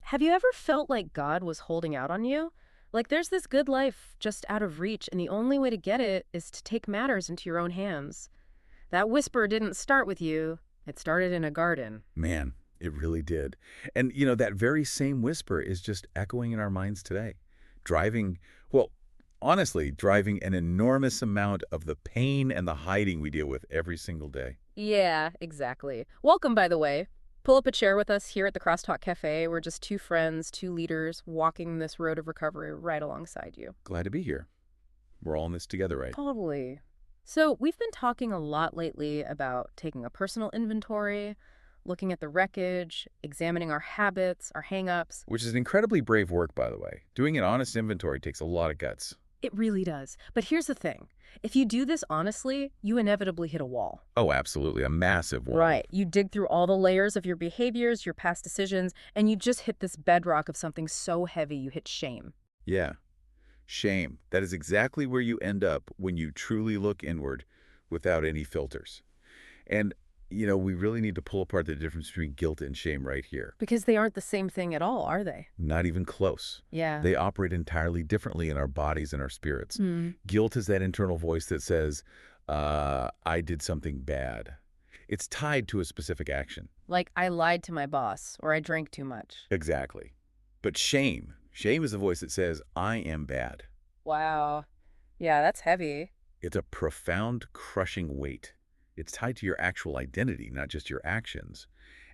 Have you ever felt like God was holding out on you? Like there's this good life just out of reach, and the only way to get it is to take matters into your own hands. That whisper didn't start with you, it started in a garden. Man, it really did. And, that very same whisper is just echoing in our minds today. Driving, well, honestly, driving an enormous amount of the pain and the hiding we deal with every single day. Yeah, exactly. Welcome, by the way. Pull up a chair with us here at the Crosstalk Cafe. We're just two friends, two leaders, walking this road of recovery right alongside you. Glad to be here. We're all in this together, right? Totally. So, we've been talking a lot lately about taking a personal inventory, looking at the wreckage, examining our habits, our hang-ups. Which is incredibly brave work, by the way. Doing an honest inventory takes a lot of guts. It really does. But here's the thing. If you do this honestly, you inevitably hit a wall. Oh, absolutely. A massive one. Right. You dig through all the layers of your behaviors, your past decisions, and you just hit this bedrock of something so heavy you hit shame. Yeah. Shame. That is exactly where you end up when you truly look inward without any filters. And, we really need to pull apart the difference between guilt and shame right here. Because they aren't the same thing at all, are they? Not even close. Yeah. They operate entirely differently in our bodies and our spirits. Guilt is that internal voice that says, I did something bad. It's tied to a specific action. Like I lied to my boss, or I drank too much. Exactly. But shame is the voice that says, I am bad. Wow. Yeah, that's heavy. It's a profound, crushing weight. It's tied to your actual identity, not just your actions.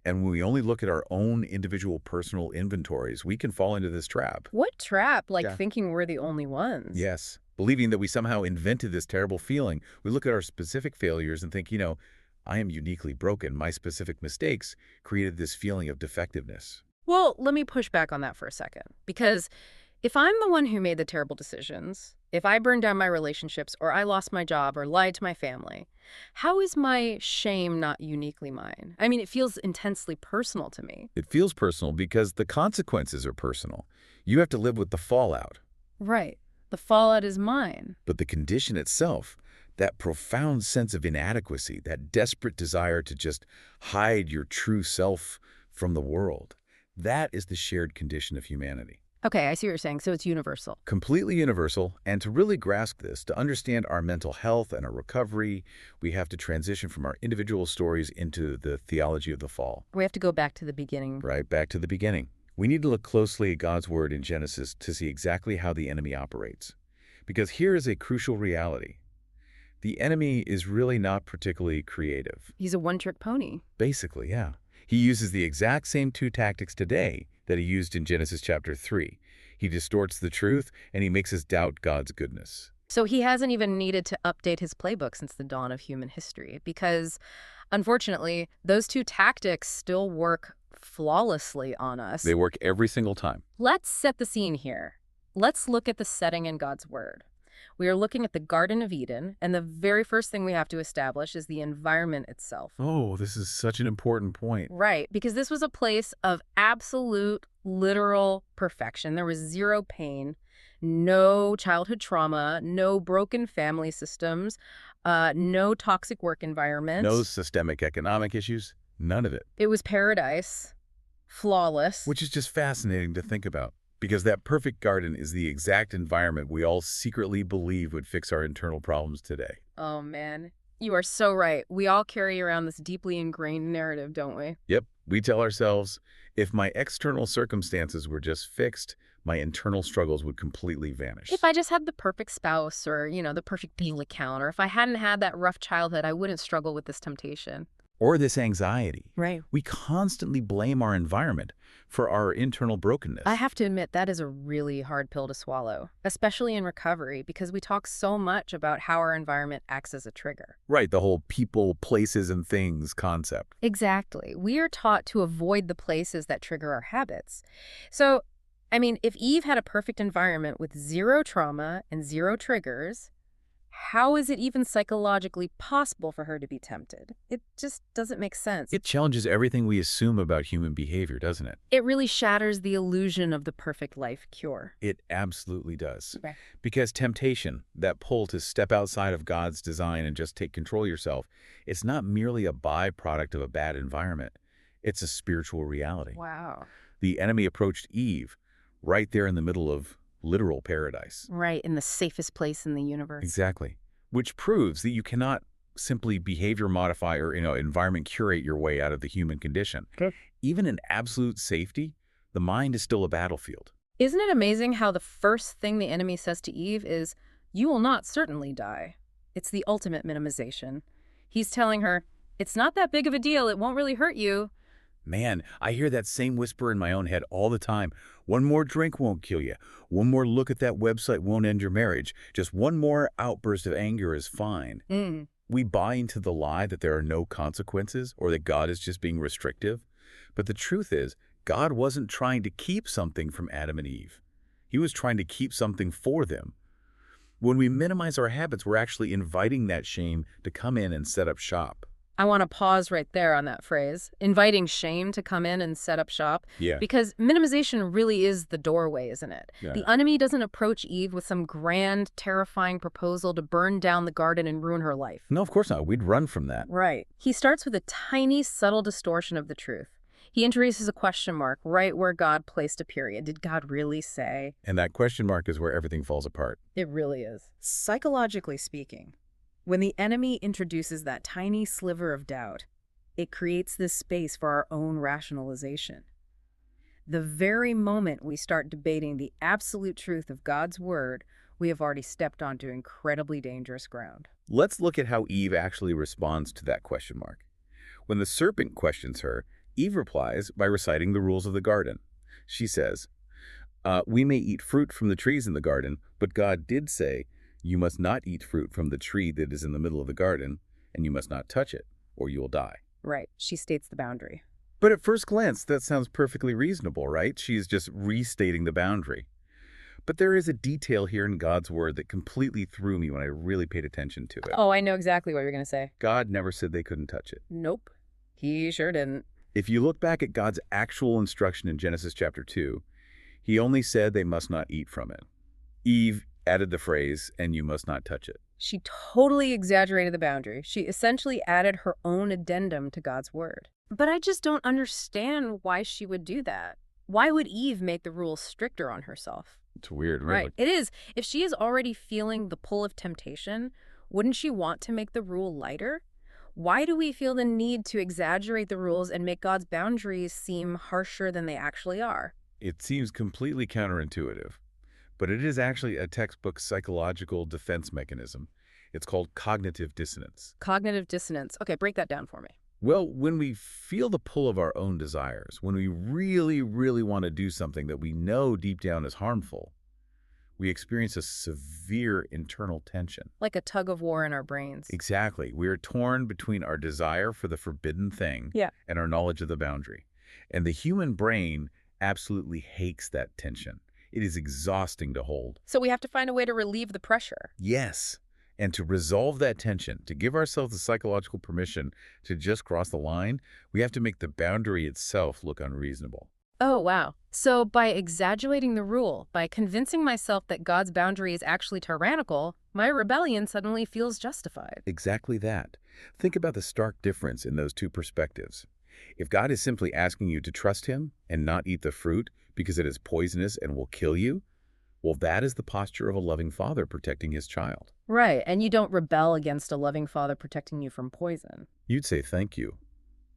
And when we only look at our own individual personal inventories, we can fall into this trap. What trap? Like Yeah. thinking we're the only ones. Yes. Believing that we somehow invented this terrible feeling. We look at our specific failures and think, I am uniquely broken. My specific mistakes created this feeling of defectiveness. Well, let me push back on that for a second. Because if I'm the one who made the terrible decisions, if I burned down my relationships, or I lost my job, or lied to my family, how is my shame not uniquely mine? I mean, it feels intensely personal to me. It feels personal because the consequences are personal. You have to live with the fallout. Right. The fallout is mine. But the condition itself, that profound sense of inadequacy, that desperate desire to just hide your true self from the world, that is the shared condition of humanity. Okay, I see what you're saying. So it's universal. Completely universal, and to really grasp this, to understand our mental health and our recovery, we have to transition from our individual stories into the theology of the fall. We have to go back to the beginning. Right, back to the beginning. We need to look closely at God's word in Genesis to see exactly how the enemy operates. Because here is a crucial reality. The enemy is really not particularly creative. He's a one-trick pony. Basically, yeah. He uses the exact same two tactics today that he used in Genesis chapter 3. He distorts the truth, and he makes us doubt God's goodness. So he hasn't even needed to update his playbook since the dawn of human history because, unfortunately, those two tactics still work flawlessly on us. They work every single time. Let's set the scene here. Let's look at the setting in God's Word. We are looking at the Garden of Eden, and the very first thing we have to establish is the environment itself. Oh, this is such an important point. Right, because this was a place of absolute, literal perfection. There was zero pain, no childhood trauma, no broken family systems, no toxic work environment. No systemic economic issues, none of it. It was paradise, flawless. Which is just fascinating to think about. Because that perfect garden is the exact environment we all secretly believe would fix our internal problems today. Oh, man. You are so right. We all carry around this deeply ingrained narrative, don't we? Yep, we tell ourselves, if my external circumstances were just fixed, my internal struggles would completely vanish. If I just had the perfect spouse or, the perfect bank account, or if I hadn't had that rough childhood, I wouldn't struggle with this temptation. Or this anxiety. Right. We constantly blame our environment for our internal brokenness. I have to admit, that is a really hard pill to swallow, especially in recovery, because we talk so much about how our environment acts as a trigger. Right, the whole people, places, and things concept. Exactly. We are taught to avoid the places that trigger our habits. So, if Eve had a perfect environment with zero trauma and zero triggers, how is it even psychologically possible for her to be tempted? It just doesn't make sense. It challenges everything we assume about human behavior, doesn't it? It really shatters the illusion of the perfect life cure. It absolutely does. Okay. Because temptation, that pull to step outside of God's design and just take control of yourself, it's not merely a byproduct of a bad environment. It's a spiritual reality. Wow. The enemy approached Eve right there in the middle of literal paradise. Right, in the safest place in the universe. Exactly. Which proves that you cannot simply behavior modify or, environment curate your way out of the human condition. Okay. Even in absolute safety, the mind is still a battlefield. Isn't it amazing how the first thing the enemy says to Eve is, "You will not certainly die"? It's the ultimate minimization. He's telling her, it's not that big of a deal, it won't really hurt you. Man, I hear that same whisper in my own head all the time. One more drink won't kill you. One more look at that website won't end your marriage. Just one more outburst of anger is fine. We buy into the lie that there are no consequences or that God is just being restrictive. But the truth is, God wasn't trying to keep something from Adam and Eve. He was trying to keep something for them. When we minimize our habits, we're actually inviting that shame to come in and set up shop. I want to pause right there on that phrase, inviting shame to come in and set up shop. Yeah. Because minimization really is the doorway, isn't it? Yeah. The enemy doesn't approach Eve with some grand, terrifying proposal to burn down the garden and ruin her life. No, of course not. We'd run from that. Right. He starts with a tiny, subtle distortion of the truth. He introduces a question mark right where God placed a period. Did God really say? And that question mark is where everything falls apart. It really is. Psychologically speaking, when the enemy introduces that tiny sliver of doubt, it creates this space for our own rationalization. The very moment we start debating the absolute truth of God's word, we have already stepped onto incredibly dangerous ground. Let's look at how Eve actually responds to that question mark. When the serpent questions her, Eve replies by reciting the rules of the garden. She says, "We may eat fruit from the trees in the garden, but God did say, you must not eat fruit from the tree that is in the middle of the garden, and you must not touch it, or you will die." Right. She states the boundary. But at first glance, that sounds perfectly reasonable, right? She's just restating the boundary. But there is a detail here in God's word that completely threw me when I really paid attention to it. Oh, I know exactly what you're going to say. God never said they couldn't touch it. Nope. He sure didn't. If you look back at God's actual instruction in Genesis chapter 2, he only said they must not eat from it. Eve added the phrase, "and you must not touch it." She totally exaggerated the boundary. She essentially added her own addendum to God's word. But I just don't understand why she would do that. Why would Eve make the rules stricter on herself? It's weird, right? Right. It is. If she is already feeling the pull of temptation, wouldn't she want to make the rule lighter? Why do we feel the need to exaggerate the rules and make God's boundaries seem harsher than they actually are? It seems completely counterintuitive, but it is actually a textbook psychological defense mechanism. It's called cognitive dissonance. Cognitive dissonance. Okay, break that down for me. Well, when we feel the pull of our own desires, when we really, really want to do something that we know deep down is harmful, we experience a severe internal tension. Like a tug of war in our brains. Exactly. We are torn between our desire for the forbidden thing and our knowledge of the boundary. And the human brain absolutely hates that tension. It is exhausting to hold. So we have to find a way to relieve the pressure. Yes. And to resolve that tension, to give ourselves the psychological permission to just cross the line, we have to make the boundary itself look unreasonable. Oh, wow. So by exaggerating the rule, by convincing myself that God's boundary is actually tyrannical, my rebellion suddenly feels justified. Exactly that. Think about the stark difference in those two perspectives. If God is simply asking you to trust him and not eat the fruit because it is poisonous and will kill you, well, that is the posture of a loving father protecting his child. Right, and you don't rebel against a loving father protecting you from poison. You'd say thank you.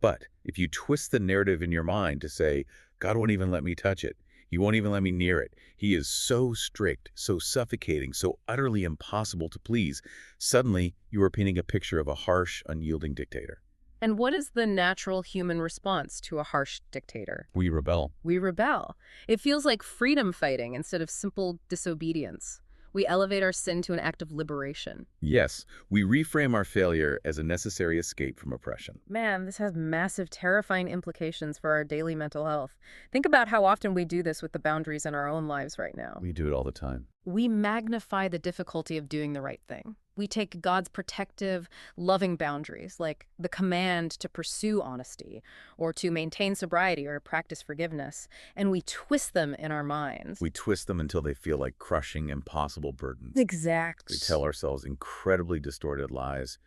But if you twist the narrative in your mind to say, God won't even let me touch it, he won't even let me near it, he is so strict, so suffocating, so utterly impossible to please, suddenly you are painting a picture of a harsh, unyielding dictator. And what is the natural human response to a harsh dictator? We rebel. We rebel. It feels like freedom fighting instead of simple disobedience. We elevate our sin to an act of liberation. Yes, we reframe our failure as a necessary escape from oppression. Man, this has massive, terrifying implications for our daily mental health. Think about how often we do this with the boundaries in our own lives right now. We do it all the time. We magnify the difficulty of doing the right thing. We take God's protective, loving boundaries, like the command to pursue honesty, or to maintain sobriety, or practice forgiveness, and we twist them in our minds. We twist them until they feel like crushing, impossible burdens. Exactly. We tell ourselves incredibly distorted lies.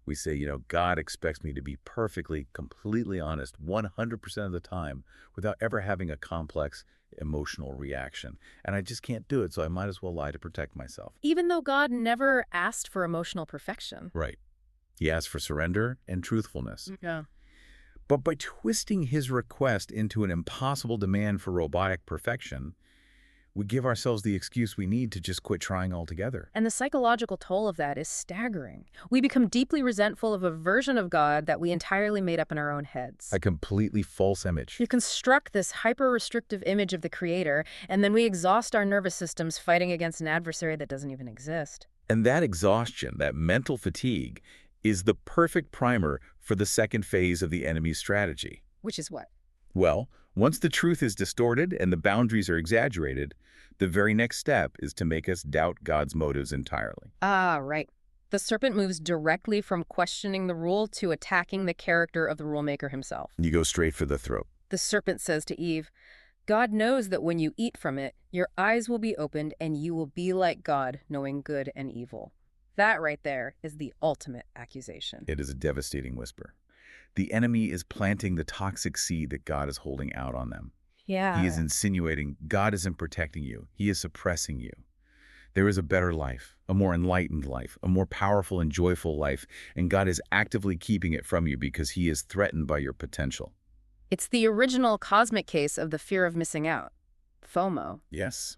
We say, God expects me to be perfectly, completely honest 100% of the time without ever having a complex emotional reaction. And I just can't do it, so I might as well lie to protect myself. Even though God never asked for emotional perfection. Right. He asks for surrender and truthfulness. Yeah. But by twisting his request into an impossible demand for robotic perfection, we give ourselves the excuse we need to just quit trying altogether. And the psychological toll of that is staggering. We become deeply resentful of a version of God that we entirely made up in our own heads. A completely false image. You construct this hyper-restrictive image of the Creator, and then we exhaust our nervous systems fighting against an adversary that doesn't even exist. And that exhaustion, that mental fatigue, is the perfect primer for the second phase of the enemy's strategy. Which is what? Well, once the truth is distorted and the boundaries are exaggerated, the very next step is to make us doubt God's motives entirely. Ah, right. The serpent moves directly from questioning the rule to attacking the character of the rulemaker himself. You go straight for the throat. The serpent says to Eve, God knows that when you eat from it, your eyes will be opened and you will be like God, knowing good and evil. That right there is the ultimate accusation. It is a devastating whisper. The enemy is planting the toxic seed that God is holding out on them. Yeah. He is insinuating God isn't protecting you. He is suppressing you. There is a better life, a more enlightened life, a more powerful and joyful life, and God is actively keeping it from you because he is threatened by your potential. It's the original cosmic case of the fear of missing out. FOMO. Yes,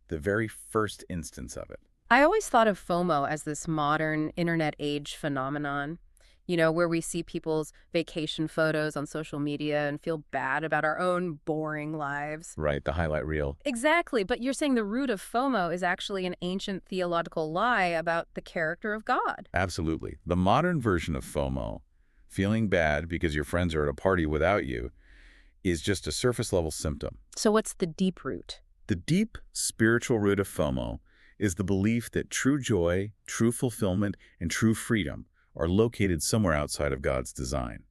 the very first instance of it. I always thought of FOMO as this modern internet age phenomenon, where we see people's vacation photos on social media and feel bad about our own boring lives. Right, the highlight reel. Exactly, but you're saying the root of FOMO is actually an ancient theological lie about the character of God. Absolutely. The modern version of FOMO, feeling bad because your friends are at a party without you, is just a surface-level symptom. So what's the deep root? The deep spiritual root of FOMO is the belief that true joy, true fulfillment, and true freedom are located somewhere outside of God's design.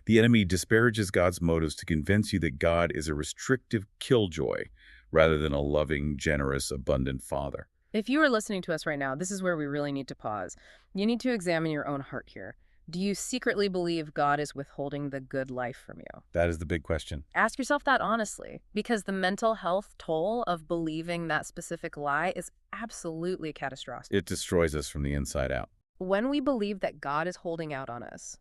The enemy disparages God's motives to convince you that God is a restrictive killjoy rather than a loving, generous, abundant Father. If you are listening to us right now, this is where we really need to pause. You need to examine your own heart here. Do you secretly believe God is withholding the good life from you? That is the big question. Ask yourself that honestly, because the mental health toll of believing that specific lie is absolutely catastrophic. It destroys us from the inside out. When we believe that God is holding out on us,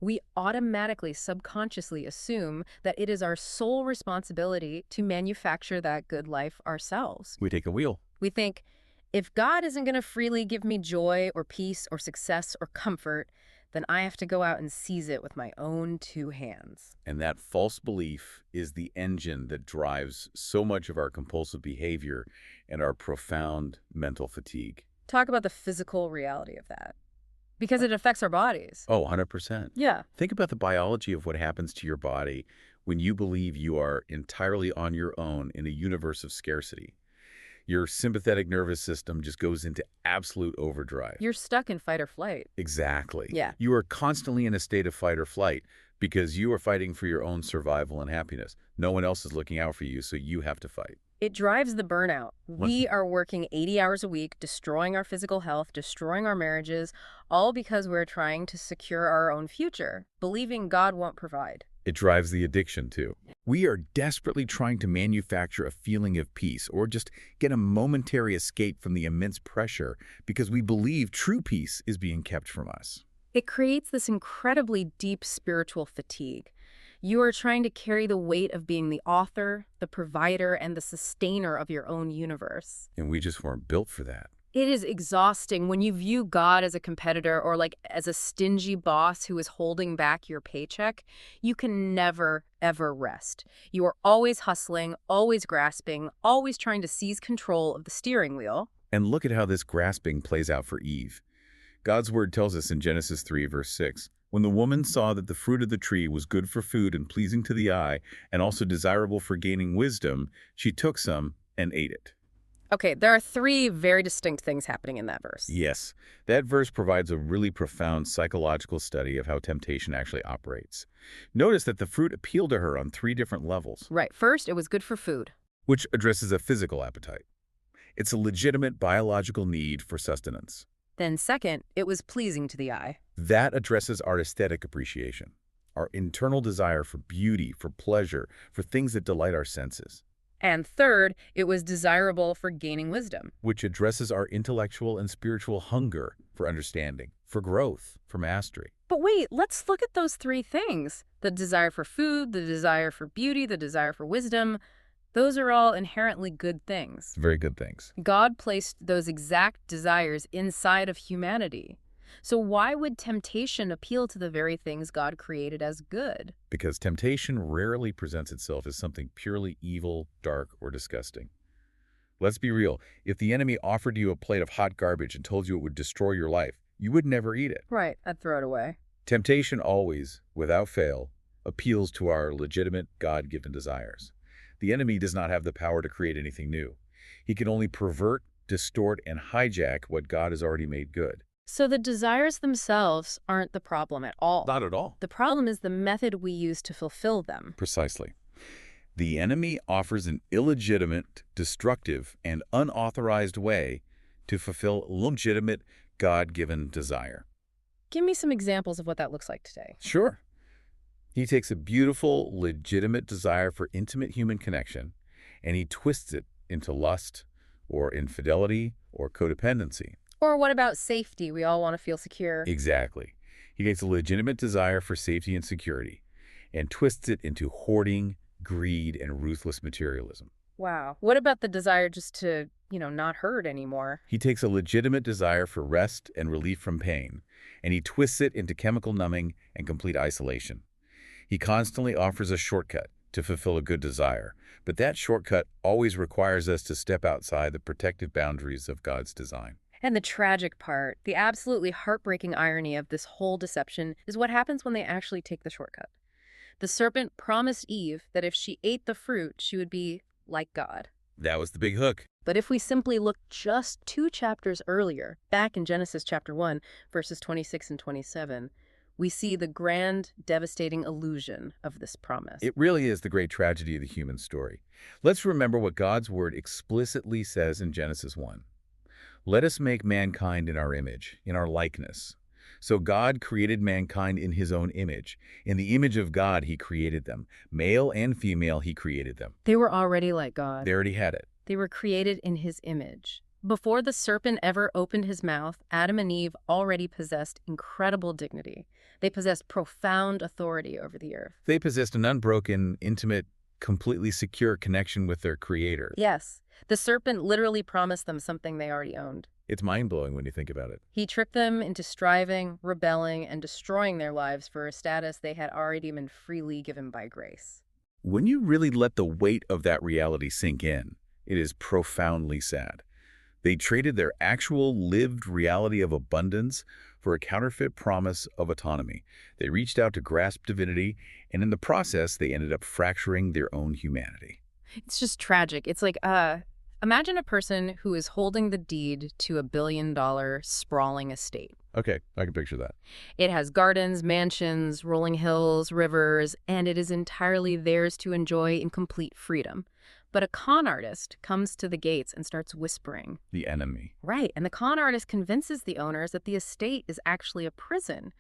we automatically, subconsciously assume that it is our sole responsibility to manufacture that good life ourselves. We take a wheel. We think, if God isn't going to freely give me joy or peace or success or comfort, then I have to go out and seize it with my own two hands. And that false belief is the engine that drives so much of our compulsive behavior and our profound mental fatigue. Talk about the physical reality of that. Because it affects our bodies. Oh, 100%. Yeah. Think about the biology of what happens to your body when you believe you are entirely on your own in a universe of scarcity. Your sympathetic nervous system just goes into absolute overdrive. You're stuck in fight or flight. Exactly. Yeah. You are constantly in a state of fight or flight because you are fighting for your own survival and happiness. No one else is looking out for you, so you have to fight. It drives the burnout. We are working 80 hours a week, destroying our physical health, destroying our marriages, all because we're trying to secure our own future, believing God won't provide. It drives the addiction, too. We are desperately trying to manufacture a feeling of peace or just get a momentary escape from the immense pressure because we believe true peace is being kept from us. It creates this incredibly deep spiritual fatigue. You are trying to carry the weight of being the author, the provider, and the sustainer of your own universe. And we just weren't built for that. It is exhausting when you view God as a competitor or as a stingy boss who is holding back your paycheck. You can never, ever rest. You are always hustling, always grasping, always trying to seize control of the steering wheel. And look at how this grasping plays out for Eve. God's word tells us in Genesis 3, verse 6, when the woman saw that the fruit of the tree was good for food and pleasing to the eye, and also desirable for gaining wisdom, she took some and ate it. Okay, there are three very distinct things happening in that verse. Yes, that verse provides a really profound psychological study of how temptation actually operates. Notice that the fruit appealed to her on three different levels. Right. First, it was good for food. Which addresses a physical appetite. It's a legitimate biological need for sustenance. Then second, it was pleasing to the eye. That addresses our aesthetic appreciation, our internal desire for beauty, for pleasure, for things that delight our senses, And third, it was desirable for gaining wisdom. which addresses our intellectual and spiritual hunger for understanding, for growth, for mastery. But wait, let's look at those three things. The desire for food, the desire for beauty, the desire for wisdom. Those are all inherently good things. Very good things. God placed those exact desires inside of humanity. So why would temptation appeal to the very things God created as good? Because temptation rarely presents itself as something purely evil, dark, or disgusting. Let's be real. If the enemy offered you a plate of hot garbage and told you it would destroy your life, you would never eat it. Right, I'd throw it away. Temptation always, without fail, appeals to our legitimate God-given desires. The enemy does not have the power to create anything new. He can only pervert, distort, and hijack what God has already made good. So the desires themselves aren't the problem at all. Not at all. The problem is the method we use to fulfill them. Precisely. The enemy offers an illegitimate, destructive, and unauthorized way to fulfill legitimate, God-given desire. Give me some examples of what that looks like today. Sure. He takes a beautiful, legitimate desire for intimate human connection, and he twists it into lust, or infidelity, or codependency. Or what about safety? We all want to feel secure. Exactly. He takes a legitimate desire for safety and security, and twists it into hoarding, greed, and ruthless materialism. Wow. What about the desire just to, not hurt anymore? He takes a legitimate desire for rest and relief from pain, and he twists it into chemical numbing and complete isolation. He constantly offers a shortcut to fulfill a good desire, but that shortcut always requires us to step outside the protective boundaries of God's design. And the tragic part, the absolutely heartbreaking irony of this whole deception is what happens when they actually take the shortcut. The serpent promised Eve that if she ate the fruit, she would be like God. That was the big hook. But if we simply look just 2 chapters earlier, back in Genesis chapter 1, verses 26 and 27, we see the grand, devastating illusion of this promise. It really is the great tragedy of the human story. Let's remember what God's word explicitly says in Genesis 1. Let us make mankind in our image, in our likeness. So God created mankind in his own image. In the image of God, he created them. Male and female, he created them. They were already like God. They already had it. They were created in his image. Before the serpent ever opened his mouth, Adam and Eve already possessed incredible dignity. They possessed profound authority over the earth. They possessed an unbroken, intimate, completely secure connection with their Creator. Yes, the serpent literally promised them something they already owned. It's mind-blowing when you think about it. He tricked them into striving, rebelling, and destroying their lives for a status they had already been freely given by grace. When you really let the weight of that reality sink in, it is profoundly sad. They traded their actual lived reality of abundance for a counterfeit promise of autonomy. They reached out to grasp divinity, and in the process, they ended up fracturing their own humanity. It's just tragic. It's like, imagine a person who is holding the deed to a billion-dollar sprawling estate. Okay, I can picture that. It has gardens, mansions, rolling hills, rivers, and it is entirely theirs to enjoy in complete freedom. But a con artist comes to the gates and starts whispering. The enemy. Right, and the con artist convinces the owners that the estate is actually a prison.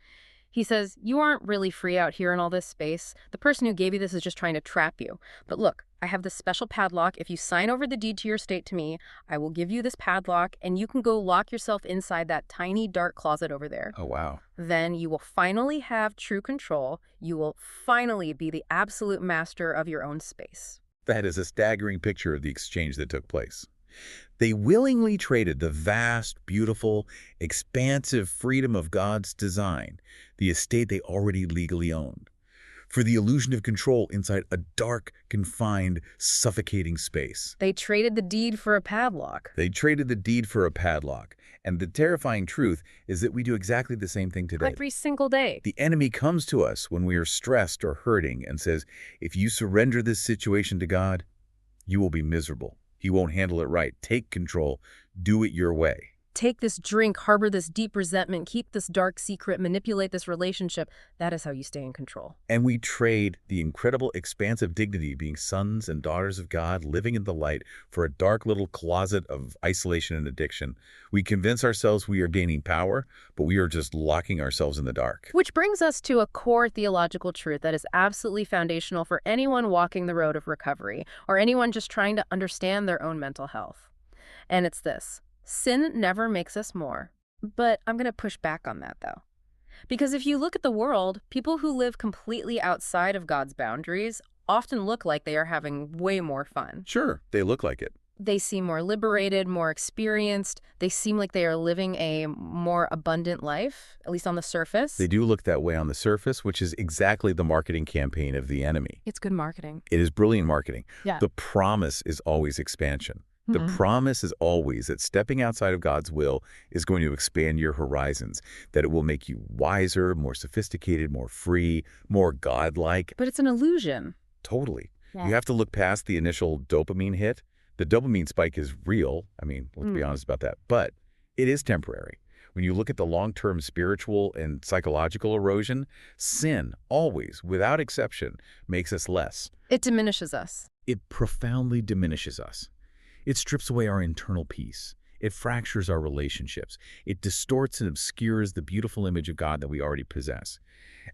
He says, you aren't really free out here in all this space. The person who gave you this is just trying to trap you. But look, I have this special padlock. If you sign over the deed to your estate to me, I will give you this padlock, and you can go lock yourself inside that tiny dark closet over there. Oh, wow. Then you will finally have true control. You will finally be the absolute master of your own space. That is a staggering picture of the exchange that took place. They willingly traded the vast, beautiful, expansive freedom of God's design, the estate they already legally owned, for the illusion of control inside a dark, confined, suffocating space. They traded the deed for a padlock. They traded the deed for a padlock. And the terrifying truth is that we do exactly the same thing today. Every single day. The enemy comes to us when we are stressed or hurting and says, if you surrender this situation to God, you will be miserable. He won't handle it right. Take control. Do it your way. take this drink, harbor this deep resentment, keep this dark secret, manipulate this relationship. That is how you stay in control. And we trade the incredible expansive dignity being sons and daughters of God living in the light for a dark little closet of isolation and addiction. We convince ourselves we are gaining power, but we are just locking ourselves in the dark. Which brings us to a core theological truth that is absolutely foundational for anyone walking the road of recovery or anyone just trying to understand their own mental health. And it's this: sin never makes us more. But I'm going to push back on that, though. Because if you look at the world, people who live completely outside of God's boundaries often look like they are having way more fun. Sure, they look like it. They seem more liberated, more experienced. They seem like they are living a more abundant life, at least on the surface. They do look that way on the surface, which is exactly the marketing campaign of the enemy. It's good marketing. It is brilliant marketing. Yeah. The promise is always expansion. The promise is always that stepping outside of God's will is going to expand your horizons, that it will make you wiser, more sophisticated, more free, more godlike. But it's an illusion. Totally. Yeah. You have to look past the initial dopamine hit. The dopamine spike is real. I mean, let's be honest about that. But it is temporary. When you look at the long-term spiritual and psychological erosion, sin always, without exception, makes us less. It diminishes us. It profoundly diminishes us. It strips away our internal peace. It fractures our relationships. It distorts and obscures the beautiful image of God that we already possess.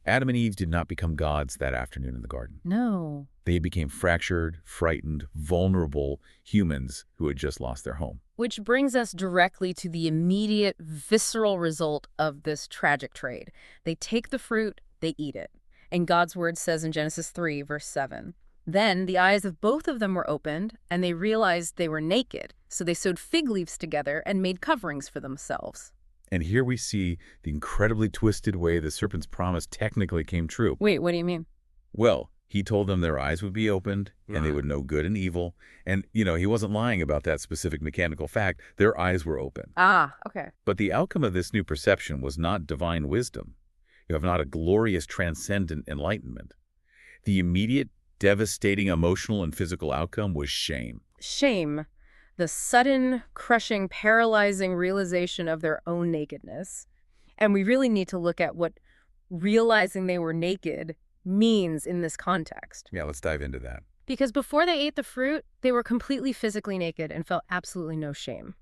Adam and Eve did not become gods that afternoon in the garden. No. They became fractured, frightened, vulnerable humans who had just lost their home. Which brings us directly to the immediate, visceral result of this tragic trade. They take the fruit, they eat it. And God's word says in Genesis 3, verse 7, "Then the eyes of both of them were opened, and they realized they were naked. So they sewed fig leaves together and made coverings for themselves." And here we see the incredibly twisted way the serpent's promise technically came true. Wait, what do you mean? Well, he told them their eyes would be opened and they would know good and evil. And, he wasn't lying about that specific mechanical fact. Their eyes were open. Ah, okay. But the outcome of this new perception was not divine wisdom. You have not a glorious transcendent enlightenment. The immediate, devastating emotional and physical outcome was shame. Shame. The sudden, crushing, paralyzing realization of their own nakedness. And we really need to look at what realizing they were naked means in this context. Yeah, let's dive into that. Because before they ate the fruit, they were completely physically naked and felt absolutely no shame.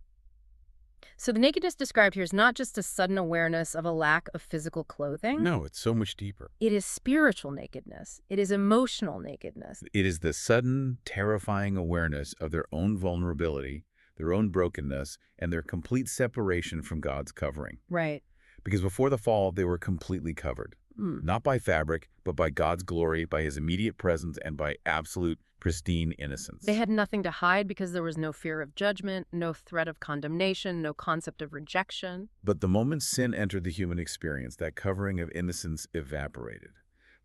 So the nakedness described here is not just a sudden awareness of a lack of physical clothing. No, it's so much deeper. It is spiritual nakedness. It is emotional nakedness. It is the sudden, terrifying awareness of their own vulnerability, their own brokenness, and their complete separation from God's covering. Right. Because before the fall, they were completely covered. Not by fabric, but by God's glory, by his immediate presence, and by absolute, pristine innocence. They had nothing to hide because there was no fear of judgment, no threat of condemnation, no concept of rejection. But the moment sin entered the human experience, that covering of innocence evaporated.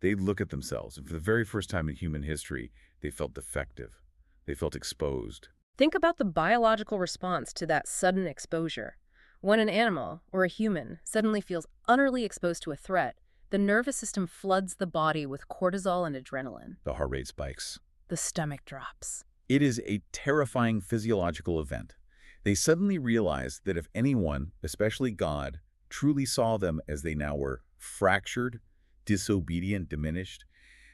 They'd look at themselves, and for the very first time in human history, they felt defective. They felt exposed. Think about the biological response to that sudden exposure. When an animal, or a human, suddenly feels utterly exposed to a threat, the nervous system floods the body with cortisol and adrenaline. The heart rate spikes. The stomach drops. It is a terrifying physiological event. They suddenly realized that if anyone, especially God, truly saw them as they now were, fractured, disobedient, diminished,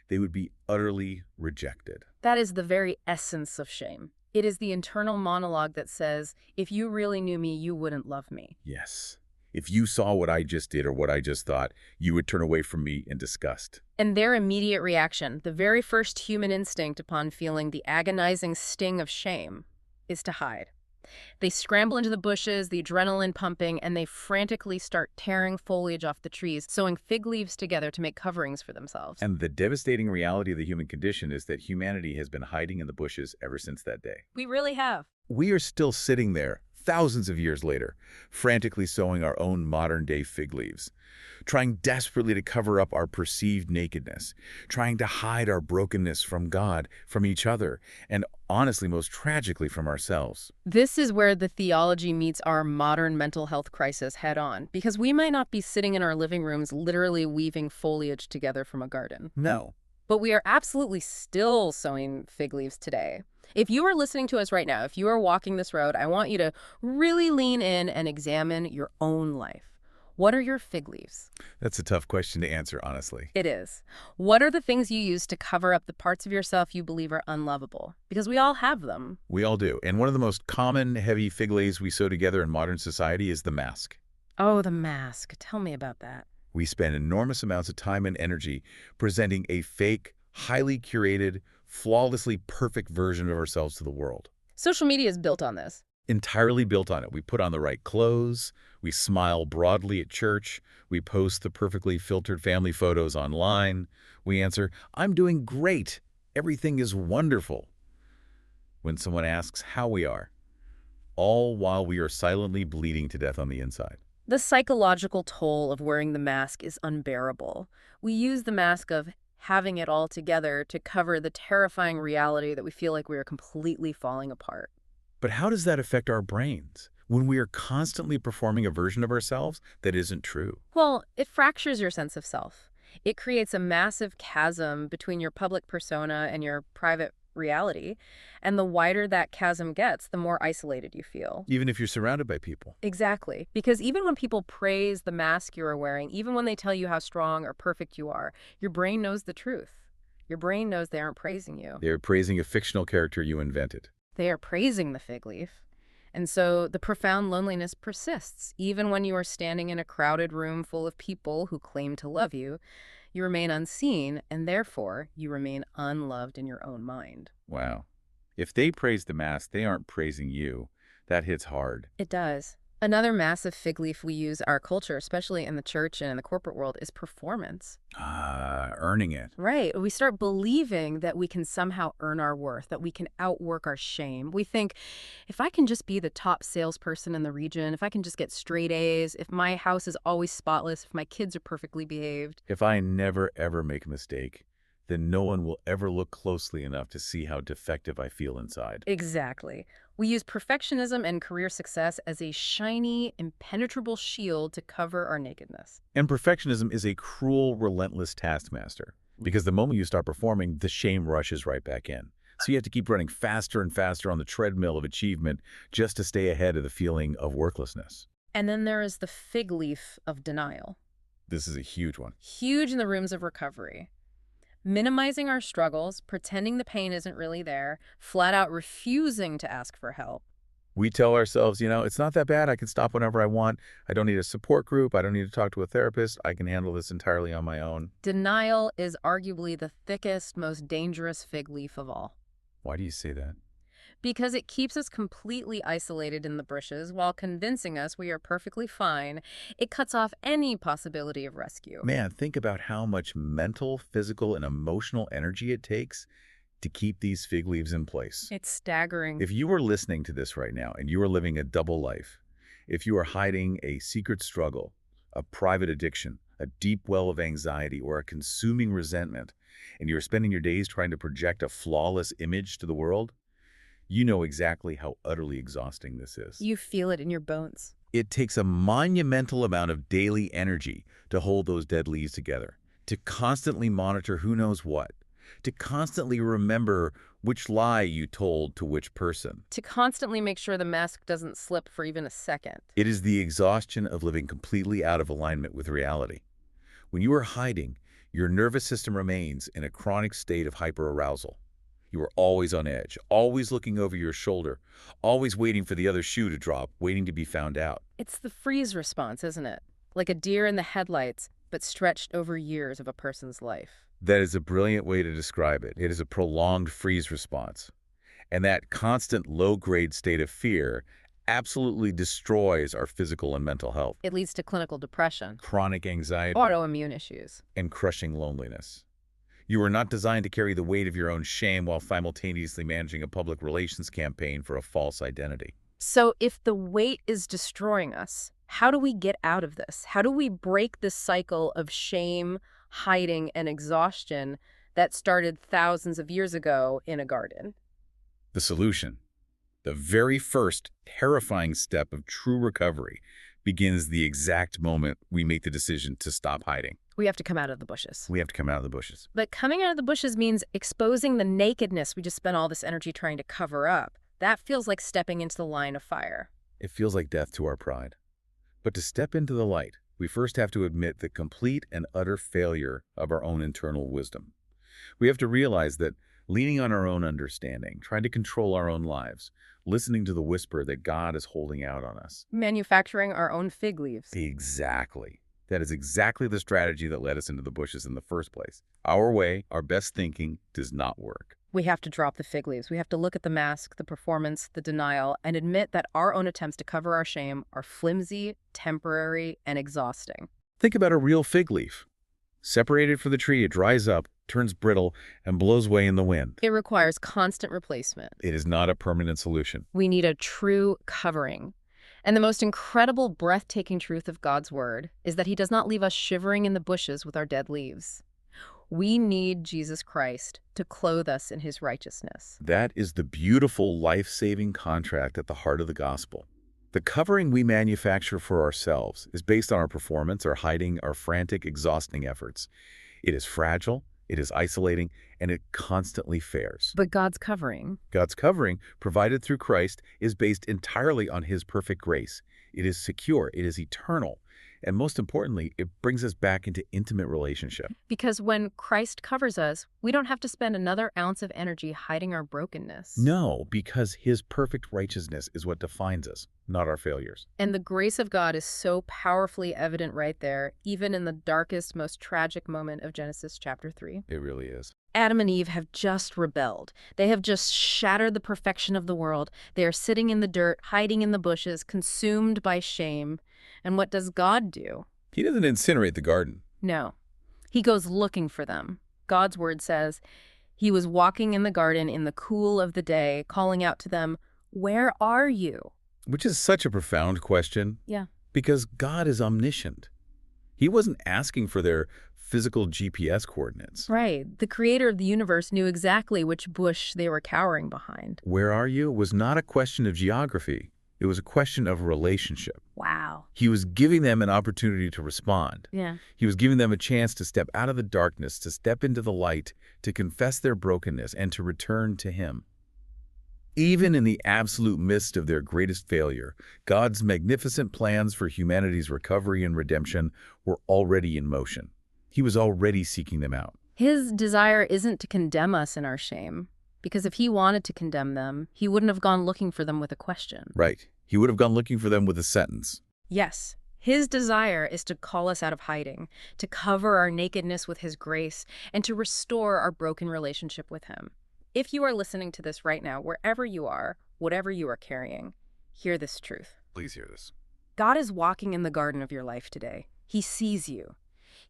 they would be utterly rejected. That is the very essence of shame. It is the internal monologue that says, if you really knew me, you wouldn't love me. Yes. If you saw what I just did or what I just thought, you would turn away from me in disgust. And their immediate reaction, the very first human instinct upon feeling the agonizing sting of shame, is to hide. They scramble into the bushes, the adrenaline pumping, and they frantically start tearing foliage off the trees, sewing fig leaves together to make coverings for themselves. And the devastating reality of the human condition is that humanity has been hiding in the bushes ever since that day. We really have. We are still sitting there, thousands of years later, frantically sewing our own modern-day fig leaves, trying desperately to cover up our perceived nakedness, trying to hide our brokenness from God, from each other, and honestly, most tragically, from ourselves. This is where the theology meets our modern mental health crisis head-on, because we might not be sitting in our living rooms literally weaving foliage together from a garden. No. But we are absolutely still sewing fig leaves today. If you are listening to us right now, if you are walking this road, I want you to really lean in and examine your own life. What are your fig leaves? That's a tough question to answer, honestly. It is. What are the things you use to cover up the parts of yourself you believe are unlovable? Because we all have them. We all do. And one of the most common heavy fig leaves we sew together in modern society is the mask. Oh, the mask. Tell me about that. We spend enormous amounts of time and energy presenting a fake, highly curated, flawlessly perfect version of ourselves to the world. Social media is built on this. Entirely built on it. We put on the right clothes, we smile broadly at church, we post the perfectly filtered family photos online, we answer, "I'm doing great, everything is wonderful," when someone asks how we are, all while we are silently bleeding to death on the inside. The psychological toll of wearing the mask is unbearable. We use the mask of having it all together to cover the terrifying reality that we feel like we are completely falling apart. But how does that affect our brains when we are constantly performing a version of ourselves that isn't true? Well, it fractures your sense of self. It creates a massive chasm between your public persona and your private reality. And the wider that chasm gets, the more isolated you feel. Even if you're surrounded by people. Exactly. Because even when people praise the mask you are wearing, even when they tell you how strong or perfect you are, your brain knows the truth. Your brain knows they aren't praising you. They're praising a fictional character you invented. They are praising the fig leaf. And so the profound loneliness persists. Even when you are standing in a crowded room full of people who claim to love you, you remain unseen, and therefore you remain unloved in your own mind. Wow. If they praise the mask, they aren't praising you. That hits hard. It does. Another massive fig leaf we use our culture, especially in the church and in the corporate world, is performance. Earning it. Right. We start believing that we can somehow earn our worth, that we can outwork our shame. We think, if I can just be the top salesperson in the region, if I can just get straight A's, if my house is always spotless, if my kids are perfectly behaved. If I never, ever make a mistake, then no one will ever look closely enough to see how defective I feel inside. Exactly. We use perfectionism and career success as a shiny, impenetrable shield to cover our nakedness. And perfectionism is a cruel, relentless taskmaster. Because the moment you start performing, the shame rushes right back in. So you have to keep running faster and faster on the treadmill of achievement just to stay ahead of the feeling of worthlessness. And then there is the fig leaf of denial. This is a huge one. Huge in the rooms of recovery. Minimizing our struggles, pretending the pain isn't really there, flat out refusing to ask for help. We tell ourselves, it's not that bad. I can stop whenever I want. I don't need a support group. I don't need to talk to a therapist. I can handle this entirely on my own. Denial is arguably the thickest, most dangerous fig leaf of all. Why do you say that? Because it keeps us completely isolated in the bushes while convincing us we are perfectly fine. It cuts off any possibility of rescue. Man, think about how much mental, physical, and emotional energy it takes to keep these fig leaves in place. It's staggering. If you are listening to this right now and you are living a double life, if you are hiding a secret struggle, a private addiction, a deep well of anxiety, or a consuming resentment, and you're spending your days trying to project a flawless image to the world, you know exactly how utterly exhausting this is. You feel it in your bones. It takes a monumental amount of daily energy to hold those dead leaves together, to constantly monitor who knows what, to constantly remember which lie you told to which person. To constantly make sure the mask doesn't slip for even a second. It is the exhaustion of living completely out of alignment with reality. When you are hiding, your nervous system remains in a chronic state of hyperarousal. You are always on edge, always looking over your shoulder, always waiting for the other shoe to drop, waiting to be found out. It's the freeze response, isn't it? Like a deer in the headlights, but stretched over years of a person's life. That is a brilliant way to describe it. It is a prolonged freeze response. And that constant low-grade state of fear absolutely destroys our physical and mental health. It leads to clinical depression, Chronic anxiety, autoimmune issues. and crushing loneliness. You are not designed to carry the weight of your own shame while simultaneously managing a public relations campaign for a false identity. So if the weight is destroying us, how do we get out of this? How do we break this cycle of shame, hiding, and exhaustion that started thousands of years ago in a garden? The solution, the very first terrifying step of true recovery, begins the exact moment we make the decision to stop hiding. We have to come out of the bushes. We have to come out of the bushes. But coming out of the bushes means exposing the nakedness we just spent all this energy trying to cover up. That feels like stepping into the line of fire. It feels like death to our pride. But to step into the light, we first have to admit the complete and utter failure of our own internal wisdom. We have to realize that leaning on our own understanding, trying to control our own lives, listening to the whisper that God is holding out on us. Manufacturing our own fig leaves. Exactly. That is exactly the strategy that led us into the bushes in the first place. Our way, our best thinking, does not work. We have to drop the fig leaves. We have to look at the mask, the performance, the denial, and admit that our own attempts to cover our shame are flimsy, temporary, and exhausting. Think about a real fig leaf. Separated from the tree, it dries up, turns brittle, and blows away in the wind. It requires constant replacement. It is not a permanent solution. We need a true covering. And the most incredible, breathtaking truth of God's word is that he does not leave us shivering in the bushes with our dead leaves. We need Jesus Christ to clothe us in his righteousness. That is the beautiful, life-saving contract at the heart of the gospel. The covering we manufacture for ourselves is based on our performance, our hiding, our frantic, exhausting efforts. It is fragile, it is isolating, and it constantly fails. But God's covering, provided through Christ, is based entirely on his perfect grace. It is secure, it is eternal, and most importantly, it brings us back into intimate relationship. because when Christ covers us, we don't have to spend another ounce of energy hiding our brokenness. No, because his perfect righteousness is what defines us, not our failures. And the grace of God is so powerfully evident right there, even in the darkest, most tragic moment of Genesis chapter 3. It really is. Adam and Eve have just rebelled. They have just shattered the perfection of the world. They are sitting in the dirt, hiding in the bushes, consumed by shame. And what does God do? He doesn't incinerate the garden. No. He goes looking for them. God's word says, he was walking in the garden in the cool of the day, calling out to them, "Where are you?" Which is such a profound question. Yeah. Because God is omniscient. He wasn't asking for their physical GPS coordinates. Right. The creator of the universe knew exactly which bush they were cowering behind. Where are you was not a question of geography. It was a question of relationship. Wow. He was giving them an opportunity to respond. Yeah. He was giving them a chance to step out of the darkness, to step into the light, to confess their brokenness, and to return to him. Even in the absolute midst of their greatest failure, God's magnificent plans for humanity's recovery and redemption were already in motion. He was already seeking them out. His desire isn't to condemn us in our shame, because if he wanted to condemn them, he wouldn't have gone looking for them with a question. Right. He would have gone looking for them with a sentence. Yes, his desire is to call us out of hiding, to cover our nakedness with his grace, and to restore our broken relationship with him. If you are listening to this right now, wherever you are, whatever you are carrying, hear this truth. Please hear this. God is walking in the garden of your life today. He sees you.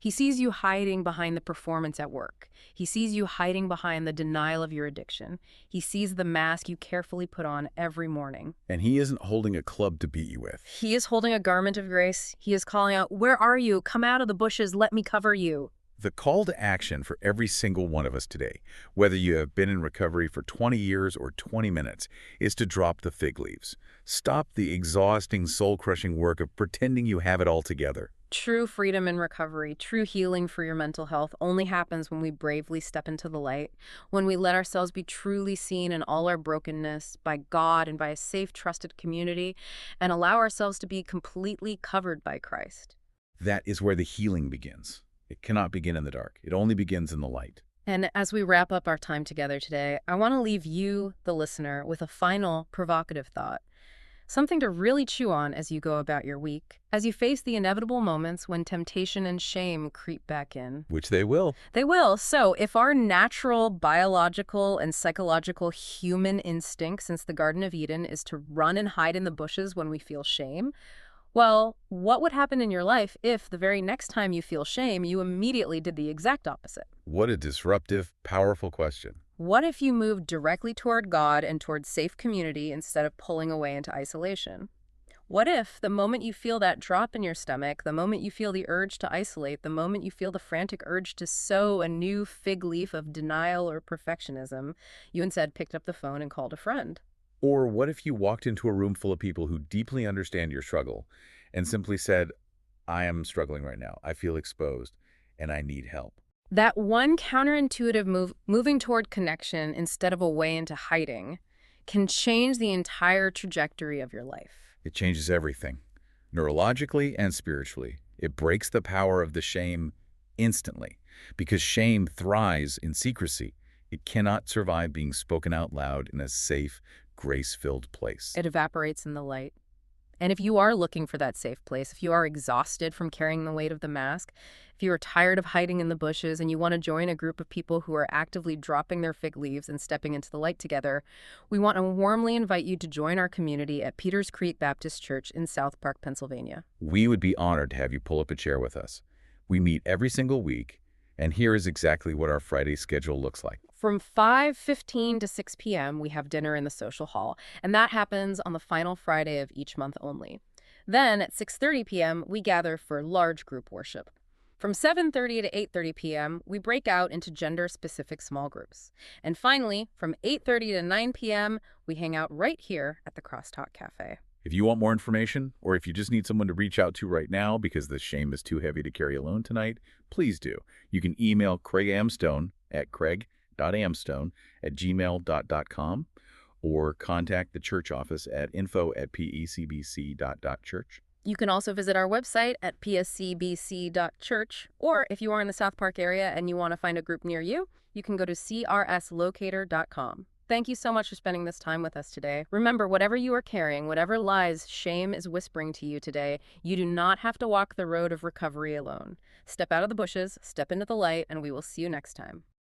He sees you hiding behind the performance at work. He sees you hiding behind the denial of your addiction. He sees the mask you carefully put on every morning. And he isn't holding a club to beat you with. He is holding a garment of grace. He is calling out, "Where are you? Come out of the bushes. Let me cover you." The call to action for every single one of us today, whether you have been in recovery for 20 years or 20 minutes, is to drop the fig leaves. Stop the exhausting, soul-crushing work of pretending you have it all together. True freedom and recovery, true healing for your mental health only happens when we bravely step into the light, when we let ourselves be truly seen in all our brokenness by God and by a safe, trusted community, and allow ourselves to be completely covered by Christ. That is where the healing begins. It cannot begin in the dark. It only begins in the light. And as we wrap up our time together today, I want to leave you, the listener, with a final provocative thought. Something to really chew on as you go about your week, as you face the inevitable moments when temptation and shame creep back in. Which they will. They will. So if our natural, biological, and psychological human instinct since the Garden of Eden is to run and hide in the bushes when we feel shame, well, what would happen in your life if the very next time you feel shame, you immediately did the exact opposite? What a disruptive, powerful question. What if you moved directly toward God and toward safe community instead of pulling away into isolation? What if the moment you feel that drop in your stomach, the moment you feel the urge to isolate, the moment you feel the frantic urge to sow a new fig leaf of denial or perfectionism, you instead picked up the phone and called a friend? Or what if you walked into a room full of people who deeply understand your struggle and simply said, I am struggling right now. I feel exposed and I need help. That one counterintuitive move, moving toward connection instead of away into hiding, can change the entire trajectory of your life. It changes everything, neurologically and spiritually. It breaks the power of the shame instantly because shame thrives in secrecy. It cannot survive being spoken out loud in a safe, grace-filled place. It evaporates in the light. And if you are looking for that safe place, if you are exhausted from carrying the weight of the mask, if you are tired of hiding in the bushes and you want to join a group of people who are actively dropping their fig leaves and stepping into the light together, we want to warmly invite you to join our community at Peters Creek Baptist Church in South Park, Pennsylvania. We would be honored to have you pull up a chair with us. We meet every single week, and here is exactly what our Friday schedule looks like. From 5:15 to 6 p.m., we have dinner in the social hall, and that happens on the final Friday of each month only. Then at 6:30 p.m., we gather for large group worship. From 7:30 to 8:30 p.m., we break out into gender-specific small groups. And finally, from 8:30 to 9 p.m., we hang out right here at the Crosstalk Cafe. If you want more information, or if you just need someone to reach out to right now because the shame is too heavy to carry alone tonight, please do. You can email Craig Amstone at craig.amstone@gmail.com or contact the church office at info@pcbc.church. You can also visit our website at pcbc.church, or if you are in the South Park area and you want to find a group near you, you can go to crslocator.com. Thank you so much for spending this time with us today. Remember, whatever you are carrying, whatever lies shame is whispering to you today, you do not have to walk the road of recovery alone. Step out of the bushes, step into the light, and we will see you next time.